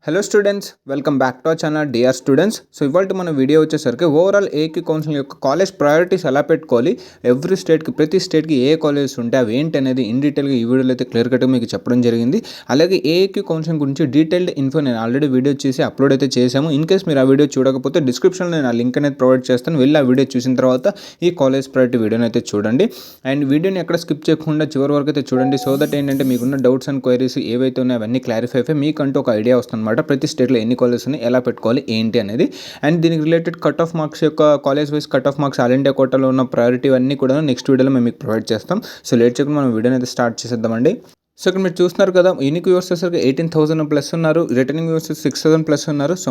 Hello students, welcome back to our channel dear students. So ఇవాళ మన video వచ్చేసరికి overall AQ counselling యొక్క college priorities ఎలా పెట్టుకోవాలి, ఎవ్రీ స్టేట్కి ప్రతి స్టేట్కి ఏ కాలేజెస్ ఉంటే అవి ఏంటి అనేది ఇన్ డీటెయిల్గా ఈ వీడియోలో అయితే క్లియర్ కట్గా మీకు చెప్పడం జరిగింది. అలాగే ఏక్యూ కౌన్సిలింగ్ గురించి డీటెయిల్డ్ ఇన్ఫో నేను ఆల్రెడీ వీడియో చేసి అప్లోడ్ అయితే చేశాము. ఇన్ కేస్ మీరు ఆ వీడియో చూడకపోతే డిస్క్రిప్షన్లో నేను ఆ లింక్ అనేది ప్రొవైడ్ చేస్తాను. వెళ్ళి ఆ వీడియో చూసిన తర్వాత ఈ కాలేజ్ ప్రయారిటీ వీడియోని అయితే చూడండి. అండ్ వీడియోని ఎక్కడ స్కిప్ చేయకుండా చివరి వరకు అయితే చూడండి. సో దట్ ఏంటంటే మీకున్న డౌట్స్ అండ్ క్వైరీస్ ఏవైతే ఉన్నాయో అవన్నీ క్లారిఫై అయిపోయి మీకంటూ ఒక ఐడియా వస్తుంది. ప్రతి స్టేట్లో ఎన్ని కాలేజెస్ని ఎలా పెట్టుకోవాలి ఏంటి అనేది, అండ్ దీనికి రిలేటెడ్ కట్ ఆఫ్ మార్క్స్ యొక్క college wise cut off marks all India కోటాలో ఉన్న ప్రయారిటీ అన్నీ కూడా నెక్స్ట్ వీడియోలో మేము మీకు ప్రొవైడ్ చేస్తాం. సో లేట్ చేయకుండా మనం వీడియోని అయితే స్టార్ట్ చేసేద్దామండి. సో ఇక్కడ మీరు చూస్తున్నారు కదా, యూనిక్ వ్యూవర్స్ వచ్చేసరికి 18,000 ప్లస్ ఉన్నారు, రిటర్నింగ్ వ్యూవర్స్ 6,000 ప్లస్ ఉన్నారు. సో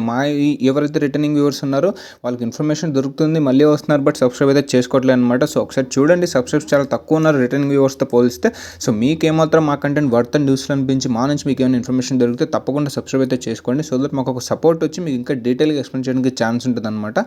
ఎవరైతే రిటర్నింగ్ వ్యూవర్స్ ఉన్నారో వాళ్ళకి ఇన్ఫర్మేషన్ దొరుకుతుంది, మళ్ళీ వస్తున్నారు, బట్ సబ్స్క్రైబ్ అయితే చేసుకోవట్లేదు అనమాట. సో ఒకసారి చూడండి, సబ్స్క్రైబ్స్ చాలా తక్కువ ఉన్నారు రిటర్నింగ్ వ్యూవర్స్తో పోలిస్తే. సో మీకు ఏమాత్రం మా కంటెంట్ వర్త్ అండ్ న్యూస్లో అనిపించి మా నుంచి మీకు ఏమైనా ఇన్ఫర్మేషన్ దొరికితే తప్పకుండా సబ్స్క్రైబ్ అయితే చేసుకోండి. సో దట్ మాకు ఒక సపోర్ట్ వచ్చి మీకు ఇంకా డీటెయిల్గా ఎక్స్ప్లెయిన్ చేయడానికి ఛాన్స్ ఉంటుంది అనమాట.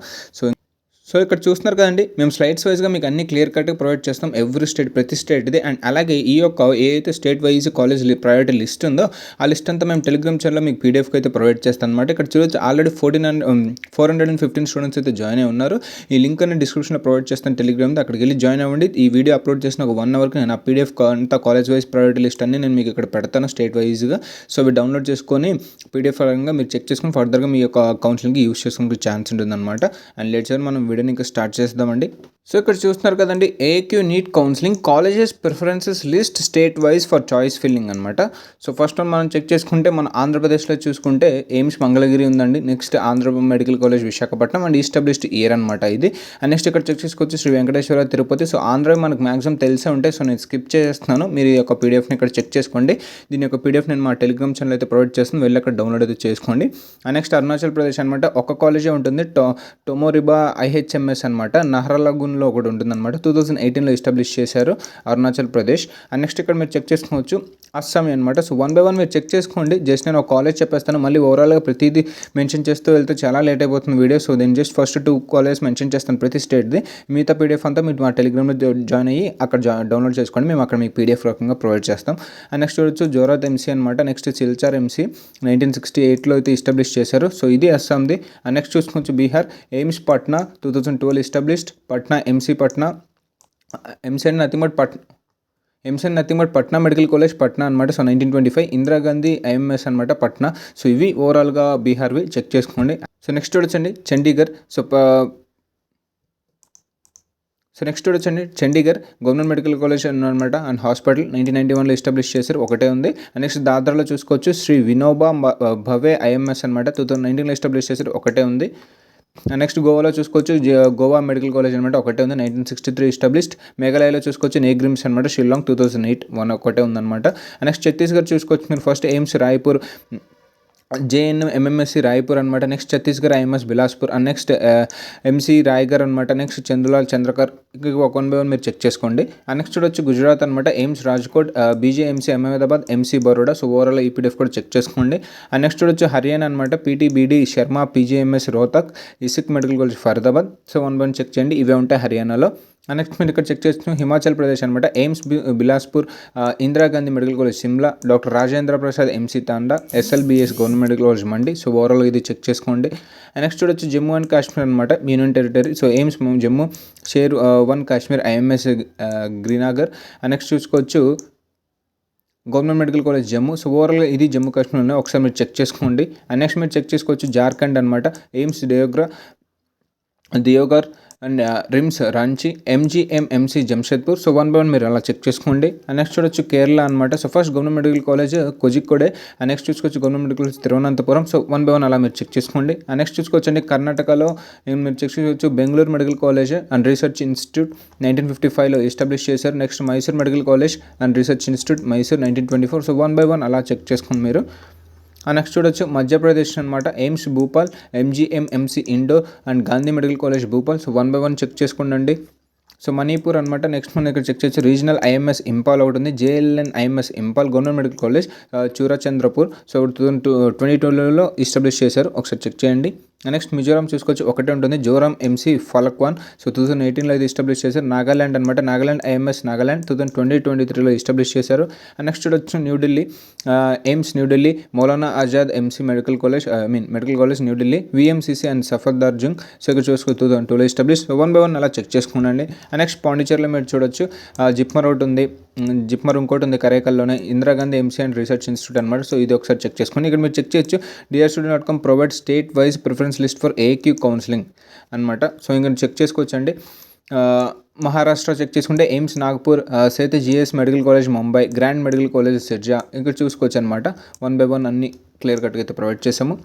సో ఇక్కడ చూస్తున్నారు కదండి, మేము స్లైడ్స్ వైజ్గా మీకు అన్ని క్లియర్ కట్గా ప్రొవైడ్ చేస్తాం, ఎవ్రీ స్టేట్ ప్రతి స్టేట్ది. అండ్ అలాగే ఈ యొక్క ఏదైతే state wise college priority list ఉందో ఆ లిస్ట్ అంతా మేము టెలిగ్రామ్ ఛానల్లో మీకు పీడిఎఫ్కి అయితే ప్రొవైడ్ చేస్తాం అనమాట. ఇక్కడ చూడొచ్చు ఆల్రెడీ 415 స్టూడెంట్స్ అయితే జాయిన్ అయి ఉన్నారు. ఈ లింక్ అనేది డిస్క్రిప్షన్లో ప్రొవైడ్ చేస్తాను టెలిగ్రామ్తో, అక్కడికి వెళ్ళి జాయిన్ అవ్వండి. ఈ వీడియో అప్లోడ్ చేసిన ఒక 1 అవర్కి నేను ఆ పీడిఎఫ్ అంతా కాలేజ్ వైజ్ ప్రయారిటీ లిస్ట్ అన్ని నేను మీకు ఇక్కడ పెడతాను స్టేట్ వైజ్గా. సో అవి డౌన్లోడ్ చేసుకొని పీడిఎఫ్ పరంగా మీరు చెక్ చేసుకుని ఫర్దర్గా మీ యొక్క కౌన్సిలింగ్కి యూస్ చేసుకునే ఛాన్స్ ఉంటుంది అనమాట. అండ్ లేట్ సార్ మనం వీడియోని ఇంకా స్టార్ట్ చేద్దామండి. సో ఇక్కడ చూస్తున్నారు కదండి, AQ NEET counselling colleges preferences list state wise for choice filling అనమాట. సో ఫస్ట్ వన్ మనం చెక్ చేసుకుంటే మన ఆంధ్రప్రదేశ్లో చూసుకుంటే ఎయిమ్స్ మంగళగిరి ఉందండి, next Andhra medical college Visakhapatnam and established year అనమాట ఇది. అండ్ నెక్స్ట్ ఇక్కడ చెక్ చేసుకోవచ్చు శ్రీ వెంకటేశ్వర తిరుపతి. సో ఆంధ్ర మనకు మ్యాక్సిమం తెలిసే ఉంటాయి, సో నేను స్కిప్ చేస్తున్నాను. మీరు ఈ యొక్క పీడిఎఫ్ని ఇక్కడ చెక్ చేసుకోండి. దీని యొక్క పీడిఎఫ్ నేను మా టెలిగ్రామ్ ఛానల్ అయితే ప్రొవైడ్ చేస్తాను, వెళ్ళి అక్కడ డౌన్లోడ్ అయితే చేసుకోండి. అండ్ నెక్స్ట్ అరుణాచల్ ప్రదేశ్ అనమాట, ఒక కాలేజే ఉంటుంది, టొమోరిబా ఐహెచ్ఎంఎస్ అనమాట, నహ్రలగున్లో ఒకటి ఉంటుంది అనమాట. 2018లో ఎస్టాబ్లిష్ చేశారు అరుణాచల్ ప్రదేశ్. అండ్ నెక్స్ట్ ఇక్కడ మీరు చెక్ చేసుకోవచ్చు అస్సాం అనమాట. సో 1 by 1 మీరు చెక్ చేసుకోండి. జస్ట్ నేను ఒక కాలేజ్ చెప్పేస్తాను, మళ్ళీ ఓవరాల్గా ప్రతిదీ మెన్షన్ చేస్తూ వెళ్తే చాలా లేట్ అయిపోతుంది వీడియో. సో నేను జస్ట్ ఫస్ట్ 2 కాలేజ్ మెన్షన్ చేస్తాను ప్రతి స్టేట్ది. మిగతా పీడిఎఫ్ అంతా మీరు మా టెలిగ్రామ్లో జాయిన్ అయ్యి అక్కడ డౌన్లోడ్ చేసుకోండి, మేము అక్కడ మీకు పీడిఎఫ్ రకంగా ప్రొవైడ్ చేస్తాం. అండ్ నెక్స్ట్ వచ్చి జోరాత్ ఎంసీ అనమాట, నెక్స్ట్ సిల్చార్ ఎంసీ 1968లో అయితే ఎస్టాబ్లిష్ చేశారు. సో ఇది అస్సాంది. అండ్ నెక్స్ట్ చూసుకోవచ్చు Bihar AIIMS Patna 2012 established, Patna MC Patna, MC and nothing but Patna medical college Patna అనమాట. సో 1925 ఇందిరాగాంధీ ఐఎంఎస్ అనమాట పట్నా. సో ఇవి ఓవరాల్గా బీహార్వి చెక్ చేసుకోండి. సో నెక్స్ట్ వచ్చండి చండీగఢ్. నెక్స్ట్ వచ్చండి చండీగఢ్ గవర్నమెంట్ మెడికల్ కాలేజ్ అనమాట అండ్ హాస్పిటల్ 1991లో ఎస్టాబ్లిష్ చేశారు, ఒకటే ఉంది. అండ్ నెక్స్ట్ దాద్రాలో చూసుకోవచ్చు శ్రీ వినోబా భవే ఐఎంఎస్ అనమాట, 2019లో ఎస్టాబ్లిష్ చేశారు, ఒకటే ఉంది. నెక్స్ట్ గోవాలో చూసుకోవచ్చు గోవా మెడికల్ కాలేజ్ అనమాట, ఒకటే ఉంది, 1963 ఎస్టాబ్లిష్డ్. మేఘాలయలో చూసుకోవచ్చు నేగ్రిమ్స్ అనమాట, షిల్లాంగ్ 2008 ఒకటే ఉందన్నమాట. నెక్స్ట్ ఛత్తీస్గఢ్ చూసుకోవచ్చు మీరు first AIIMS Raipur JNM MMSC Raipur అనమాట. Next Chhattisgarh IMS Bilaspur. And next MC Raigarh అనమాట. నెక్స్ట్ చంద్రలాల్ చంద్రకర్. 1 by 1 మీరు చెక్ చేసుకోండి. అండ్ నెక్స్ట్ వచ్చి గుజరాత్ అనమాట, AIIMS Rajkot, BJMC Ahmedabad, MC Baroda. So overall ఈ పీడిఎఫ్ కూడా చెక్ చేసుకోండి. అండ్ నెక్స్ట్ వచ్చి హర్యానా అనమాట, PTBD Sharma, PGMS Rohtak, ESIC medical college Faridabad. So 1 by 1 check చేయండి, ఇవే ఉంటాయి హర్యానాలో. నెక్స్ట్ మీరు ఇక్కడ చెక్ చేస్తున్నాం హిమాచల్ ప్రదేశ్ అనమాట, AIIMS Bilaspur, Indira Gandhi medical college Shimla, doctor Rajendra Prasad MC Tanda, SLBS government medical college Mandi. So overall ఇది చెక్ చేసుకోండి. అండ్ నెక్స్ట్ వచ్చి జమ్మూ అండ్ కాశ్మీర్ అనమాట, union territory. So AIIMS Jammu, Sher 1 Kashmir, IMS Srinagar. And next చూసుకోవచ్చు government medical college Jammu. So ఓవరాల్గా ఇది జమ్మూ కాశ్మీర్లో ఒకసారి మీరు చెక్ చేసుకోండి. అండ్ నెక్స్ట్ మీరు చెక్ చేసుకోవచ్చు జార్ఖండ్ అనమాట, AIIMS Deoghar and RIMS Ranchi, MGMMC Jamshedpur. So 1 by 1 మీరు అలా చెక్ చేసుకోండి. అండ్ నెక్స్ట్ చూడొచ్చు కేరళ అనమాట. So first government medical college Kozhikode. And next చూసుకోవచ్చు government medical college Thiruvananthapuram. So 1 by 1 అలా మీరు చెక్ చేసుకోండి. అండ్ నెక్స్ట్ చూసుకోవచ్చండి కర్ణాటకలో మీరు చెక్ చేసుకోవచ్చు Bengaluru medical college and research institute 1955లో ఎస్టాబ్లిష్ చేశారు. Next Mysore medical college and research institute Mysore 1924. So 1 by 1 అలా చెక్ చేసుకోండి మీరు. నెక్స్ట్ చూడొచ్చు మధ్యప్రదేశ్ అనమాట, AIIMS Bhopal, MGMMC Indore and Gandhi medical college Bhopal. So 1 by 1 check చేసుకోండి. సో మణిపూర్ అనమాట. నెక్స్ట్ మనం ఇక్కడ చెక్ చేయొచ్చు రీజనల్ ఐఎంఎస్ ఇంపాల్ ఒకటి ఉంది, JLN IMS Imphal government medical college Churachandpur. So 2022లో ఎస్టాబ్లిష్ చేశారు, ఒకసారి చెక్ చేయండి. నెక్స్ట్ మిజోరాం చూసుకోవచ్చు, ఒకటే ఉంటుంది జోరాం ఎంసీ ఫలక్వాన్. సో 2018లో ఇది ఎస్టాబ్లిష్ చేశారు. నాగాల్యాండ్ అనమాట, నాగాల్యాండ్ ఐఎంఎస్ నాగాల్యాండ్ 2023లో ఎస్టాబ్లిష్ చేశారు. నెక్స్ట్ చూడొచ్చు New Delhi AIIMS New Delhi, Maulana Azad MC medical college medical college New Delhi, VMCC and Safdarjung. So ఇక్కడ చూసుకో 2002లో ఎస్టాబ్లిష్. 1 by 1 అలా చెక్ చేసుకున్నాండి. నెక్స్ట్ పాండిచేరిలో మీరు చూడొచ్చు జిప్మర్ ఒకటి ఉంది, జిప్మర్ ఇంకోటి ఉంది కరైకల్లోనే, Indira Gandhi MC and research institute అనమాట. సో ఇది ఒకసారి చెక్ చేసుకోండి. ఇక్కడ మీరు చెక్ చేయొచ్చు DRStudent.com provide state wise preference list for AQ counselling అనమాట. సో ఇంకా చెక్ చేసుకోవచ్చు అండి. మహారాష్ట్ర చెక్ చేసుకుంటే AIIMS Nagpur, Seth GS medical college Mumbai, Grant medical college సిర్జా. ఇక్కడ చూసుకోవచ్చు అనమాట. 1 by 1 అన్ని క్లియర్ కట్గా అయితే ప్రొవైడ్ చేసాము.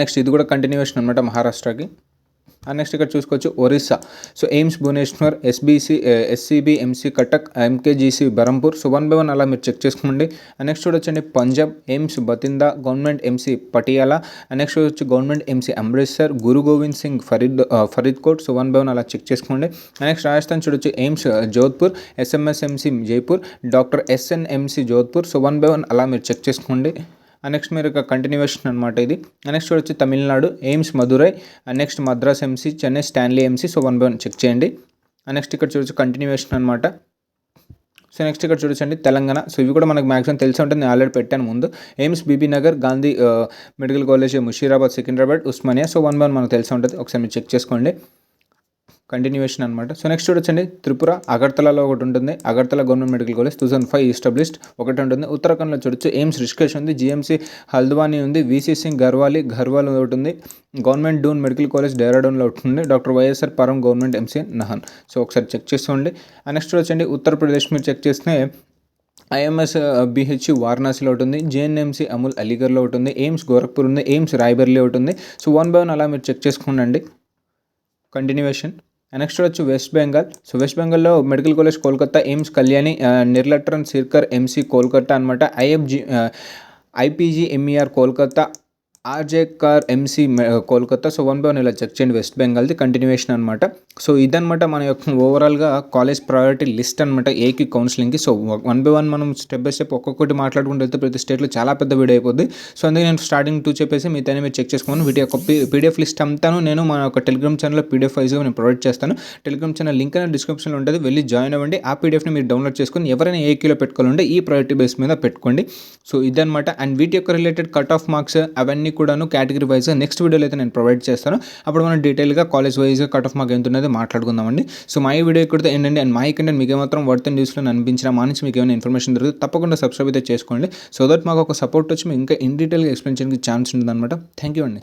నెక్స్ట్ ఇది కూడా కంటిన్యూషన్ అనమాట మహారాష్ట్రకి. నెక్స్ట్ ఇక్కడ చూసుకోవచ్చు Orissa. So AIIMS Bhubaneswar, SCB MC Cuttack, MKGC Berhampur. So 1 by 1 అలా మీరు చెక్ చేసుకోండి. నెక్స్ట్ చూడొచ్చండి Punjab AIIMS Bathinda, government MC Patiala. Next చూడొచ్చు government MC Amritsar, Guru Gobind Singh Faridkot. So 1 by 1 అలా చెక్ చేసుకోండి. నెక్స్ట్ రాజస్థాన్ చూడొచ్చు AIIMS Jodhpur, SMSMC Jaipur, doctor SNMC Jodhpur. So 1 by 1 అలా మీరు చెక్ చేసుకోండి. నెక్స్ట్ మీరు ఒక కంటిన్యూషన్ అనమాట ఇది. నెక్స్ట్ వచ్చి Tamil Nadu AIIMS Madurai, next Madras MC, Chennai Stanley MC. So 1 by 1 check చేయండి. నెక్స్ట్ ఇక్కడ చూడొచ్చు కంటిన్యూషన్ అనమాట. సో నెక్స్ట్ ఇక్కడ చూడొచ్చండి తెలంగాణ. సో ఇవి కూడా మనకు మ్యాక్సిమం తెలిసి ఉంటుంది, నేను ఆల్రెడీ పెట్టాను ముందు. AIIMS Bibinagar, Gandhi medical college Musheerabad, Secunderabad, Osmania. So 1 by 1 మనకు తెలిసి ఉంటుంది, ఒకసారి మీరు చెక్ చేసుకోండి. కంటిన్యూషన్ అనమాట. సో నెక్స్ట్ చూడొచ్చండి త్రిపుర అగర్తలలో ఒకటి ఉంటుంది, Agartala government medical college 2005 established ఒకటి ఉంటుంది. ఉత్తరాఖండ్లో చూడొచ్చు ఎయిమ్స్ రిషికేష్ ఉంది, జిఎంసీ హల్ద్వానీ ఉంది, వీసీ సింగ్ ఘర్వాల్ ఒకటి ఉంది, గవర్నమెంట్ డూన్ మెడికల్ కాలేజ్ డెహ్రాడూన్లో ఒకటి ఉంది, డాక్టర్ వైఎస్ఆర్ పరం గవర్నమెంట్ ఎంసీ నహన్. సో ఒకసారి చెక్ చేసుకోండి. నెక్స్ట్ చూడొచ్చండి ఉత్తరప్రదేశ్ మీరు చెక్ చేస్తే ఐఎంఎస్ బిహెచ్ వారణాసిలో ఒకటి ఉంది, జేఎన్ఎంసీ అమూల్ అలీగర్లో ఒకటి ఉంది, ఎయిమ్స్ గోరఖ్పూర్ ఉంది, ఎయిమ్స్ రాయ్బర్లీ ఒకటి ఉంది. సో 1 by 1 అలా మీరు చెక్ చేసుకోండి. కంటిన్యూషన్. నెక్స్ట్ వచ్చి వెస్ట్ బెంగాల్. సో వెస్ట్ బెంగాల్లో medical college Kolkata, AIIMS Kalyani, నిర్లట్రన్ సిర్కర్ ఎంసీ కోల్కతా అనమాట, ఐపీజీఎంఈఆర్ కోల్కతా, ఆర్జేకార్ ఎంసీ కోల్కతా. సో 1 by 1 ఇలా చెక్ చేయండి వెస్ట్ బెంగాల్ది. కంటిన్యూషన్ అనమాట. సో ఇదనమాట మన యొక్క ఓవరాల్గా కాలేజ్ ప్రయారిటీ లిస్ట్ అనమాట ఏక్యూ కౌన్సిలింగ్కి. సో 1 by 1 మనం స్టెప్ బై స్టెప్ ఒక్కొక్కటి మాట్లాడుకుంటూ వెళ్తే ప్రతి స్టేట్లో చాలా పెద్ద వీడియో అయిపోద్ది. సో అందుకే నేను స్టార్టింగ్ 2 చెప్పేసి మీతోనే మీరు చెక్ చేసుకోండి. వీటి యొక్క పీడిఎఫ్ లిస్ట్ అంతాను నేను మన యొక్క టెలిగ్రామ్ ఛానల్లో పీడిఎఫ్ వైజ్గా నేను ప్రొవైడ్ చేస్తాను. టెలిగ్రామ్ ఛానల్ లింక్ అనేది డిస్క్రిప్షన్లో ఉంటుంది, వెళ్ళి జాయిన్ అవ్వండి. ఆ పీడిఎఫ్ని మీరు డౌన్లోడ్ చేసుకొని ఎవరైనా ఏక్యూలో పెట్టుకోవాలంటే ఈ ప్రయారిటీ బేస్ మీద పెట్టుకోండి. సో ఇదనమాట. అండ్ వీటి యొక్క రిలేటెడ్ కట్ ఆఫ్ మార్క్స్ అవన్నీ కూడాను కేటగిరీ వైజ్గా నెక్స్ట్ వీడియోలో అయితే నేను ప్రొవైడ్ చేస్తాను. అప్పుడు మనం డీటెయిల్గా కాలేజ్ వైజ్గా కట్ ఆఫ్ మార్క్ ఎంత ఉన్నది మాట్లాడుకుందామండి. సో మా ఈ వీడియో ఇక్కడ ఏంటండి, అండ్ మా కంటెంట్ మీకు ఏమాత్రం వర్త్ న్యూస్లో అనిపించిన మా నుంచి మీకు ఏమైనా ఇన్ఫర్మేషన్ దొరుకుతుంది తప్పకుండా సబ్స్క్రైబ్ అయితే చేసుకోండి. సో దట్ మాకు ఒక సపోర్ట్ వచ్చి మీకు ఇంకా ఇన్ డీటెయిల్గా ఎక్స్ప్లెయిన్ చేయడానికి ఛాన్స్ ఉంటుంది అనమాట. థ్యాంక్ యూ అండి.